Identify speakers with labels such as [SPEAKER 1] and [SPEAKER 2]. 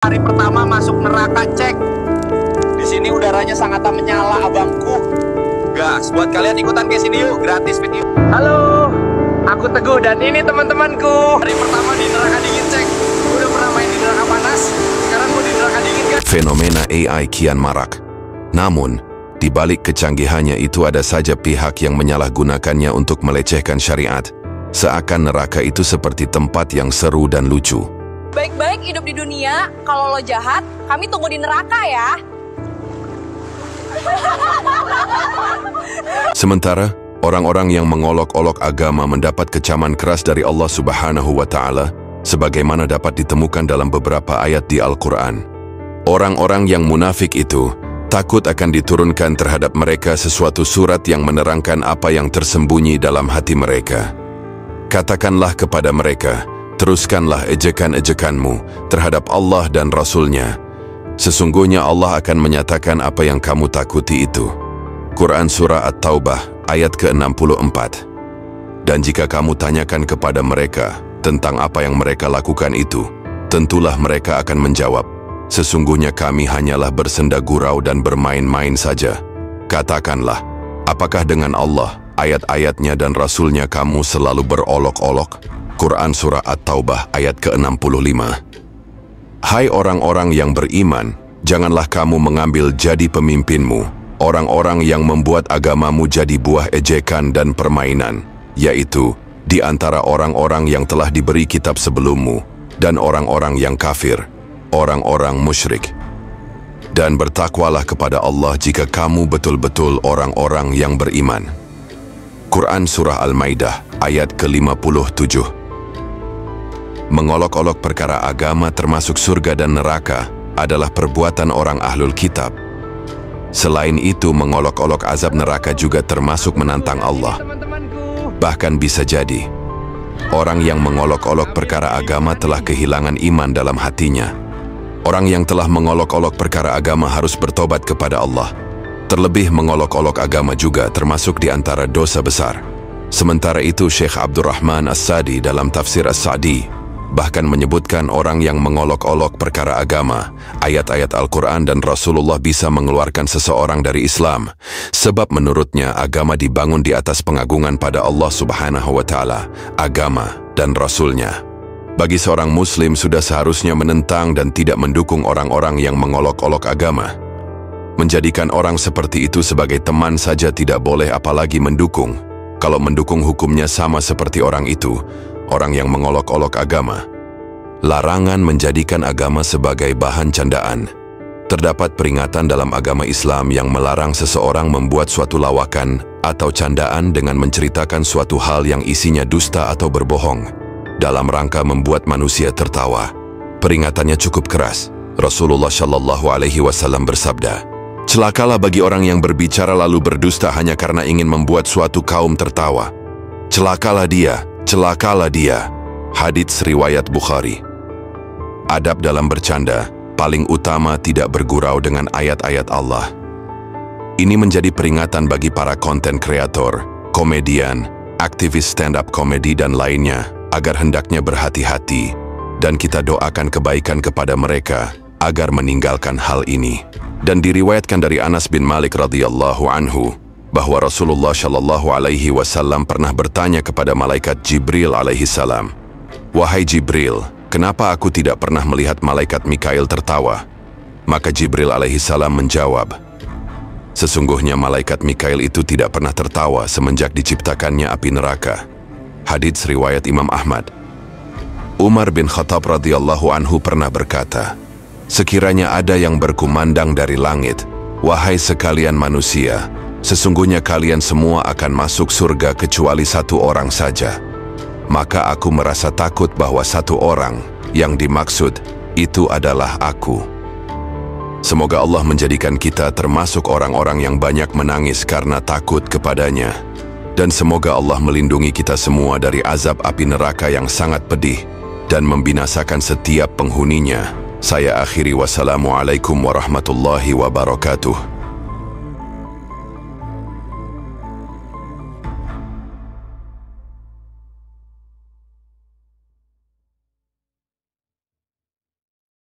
[SPEAKER 1] Hari pertama masuk neraka, cek. Di sini udaranya sangat menyala, abangku. Gas, buat kalian ikutan ke sini yuk, gratis video. Halo, aku Teguh dan ini teman-temanku. Hari pertama di neraka dingin, cek. Udah pernah main di neraka panas, sekarang mau di neraka dingin, kan?
[SPEAKER 2] Fenomena AI kian marak. Namun, di balik kecanggihannya itu ada saja pihak yang menyalahgunakannya untuk melecehkan syariat. Seakan neraka itu seperti tempat yang seru dan lucu.
[SPEAKER 3] Baik-baik hidup di dunia, kalau lo jahat, kami tunggu di neraka ya.
[SPEAKER 2] Sementara, orang-orang yang mengolok-olok agama mendapat kecaman keras dari Allah Subhanahu wa Ta'ala, sebagaimana dapat ditemukan dalam beberapa ayat di Al-Quran. Orang-orang yang munafik itu takut akan diturunkan terhadap mereka sesuatu surat yang menerangkan apa yang tersembunyi dalam hati mereka. Katakanlah kepada mereka, teruskanlah ejekan-ejekanmu terhadap Allah dan Rasul-Nya. Sesungguhnya Allah akan menyatakan apa yang kamu takuti itu. Quran Surah At-Taubah ayat ke-64. Dan jika kamu tanyakan kepada mereka tentang apa yang mereka lakukan itu, tentulah mereka akan menjawab, sesungguhnya kami hanyalah bersenda gurau dan bermain-main saja. Katakanlah, apakah dengan Allah, ayat-ayatnya dan Rasul-Nya kamu selalu berolok-olok? Quran Surah At-Taubah ayat ke-65. Hai orang-orang yang beriman, janganlah kamu mengambil jadi pemimpinmu orang-orang yang membuat agamamu jadi buah ejekan dan permainan, yaitu di antara orang-orang yang telah diberi kitab sebelummu dan orang-orang yang kafir, orang-orang musyrik. Dan bertakwalah kepada Allah jika kamu betul-betul orang-orang yang beriman. Quran Surah Al-Maidah ayat ke-57. Mengolok-olok perkara agama termasuk surga dan neraka adalah perbuatan orang ahlul kitab. Selain itu, mengolok-olok azab neraka juga termasuk menantang Allah. Bahkan bisa jadi, orang yang mengolok-olok perkara agama telah kehilangan iman dalam hatinya. Orang yang telah mengolok-olok perkara agama harus bertobat kepada Allah. Terlebih mengolok-olok agama juga termasuk di antara dosa besar. Sementara itu, Syekh Abdurrahman As-Sadi dalam tafsir As-Sa'di bahkan menyebutkan orang yang mengolok-olok perkara agama, ayat-ayat Al-Quran dan Rasulullah bisa mengeluarkan seseorang dari Islam, sebab menurutnya agama dibangun di atas pengagungan pada Allah Subhanahu wa Ta'ala, agama dan Rasul-Nya. Bagi seorang Muslim sudah seharusnya menentang dan tidak mendukung orang-orang yang mengolok-olok agama. Menjadikan orang seperti itu sebagai teman saja tidak boleh, apalagi mendukung. Kalau mendukung, hukumnya sama seperti orang itu, orang yang mengolok-olok agama. Larangan menjadikan agama sebagai bahan candaan. Terdapat peringatan dalam agama Islam yang melarang seseorang membuat suatu lawakan atau candaan dengan menceritakan suatu hal yang isinya dusta atau berbohong, dalam rangka membuat manusia tertawa. Peringatannya cukup keras. Rasulullah Shallallahu Alaihi Wasallam bersabda, "Celakalah bagi orang yang berbicara lalu berdusta hanya karena ingin membuat suatu kaum tertawa. Celakalah dia. Celakalah dia." Hadits riwayat Bukhari. Adab dalam bercanda paling utama tidak bergurau dengan ayat-ayat Allah. Ini menjadi peringatan bagi para konten kreator, komedian, aktivis stand-up komedi dan lainnya agar hendaknya berhati-hati, dan kita doakan kebaikan kepada mereka agar meninggalkan hal ini. Dan diriwayatkan dari Anas bin Malik radhiyallahu anhu bahwa Rasulullah Shallallahu Alaihi Wasallam pernah bertanya kepada malaikat Jibril alaihi salam, "Wahai Jibril, kenapa aku tidak pernah melihat malaikat Mikail tertawa?" Maka Jibril alaihi salam menjawab, "Sesungguhnya malaikat Mikail itu tidak pernah tertawa semenjak diciptakannya api neraka." Hadits riwayat Imam Ahmad. Umar bin Khattab radhiyallahu anhu pernah berkata, "Sekiranya ada yang berkumandang dari langit, wahai sekalian manusia, sesungguhnya kalian semua akan masuk surga kecuali satu orang saja. Maka aku merasa takut bahwa satu orang yang dimaksud itu adalah aku." Semoga Allah menjadikan kita termasuk orang-orang yang banyak menangis karena takut kepadanya. Dan semoga Allah melindungi kita semua dari azab api neraka yang sangat pedih dan membinasakan setiap penghuninya. Saya akhiri, wassalamualaikum warahmatullahi wabarakatuh.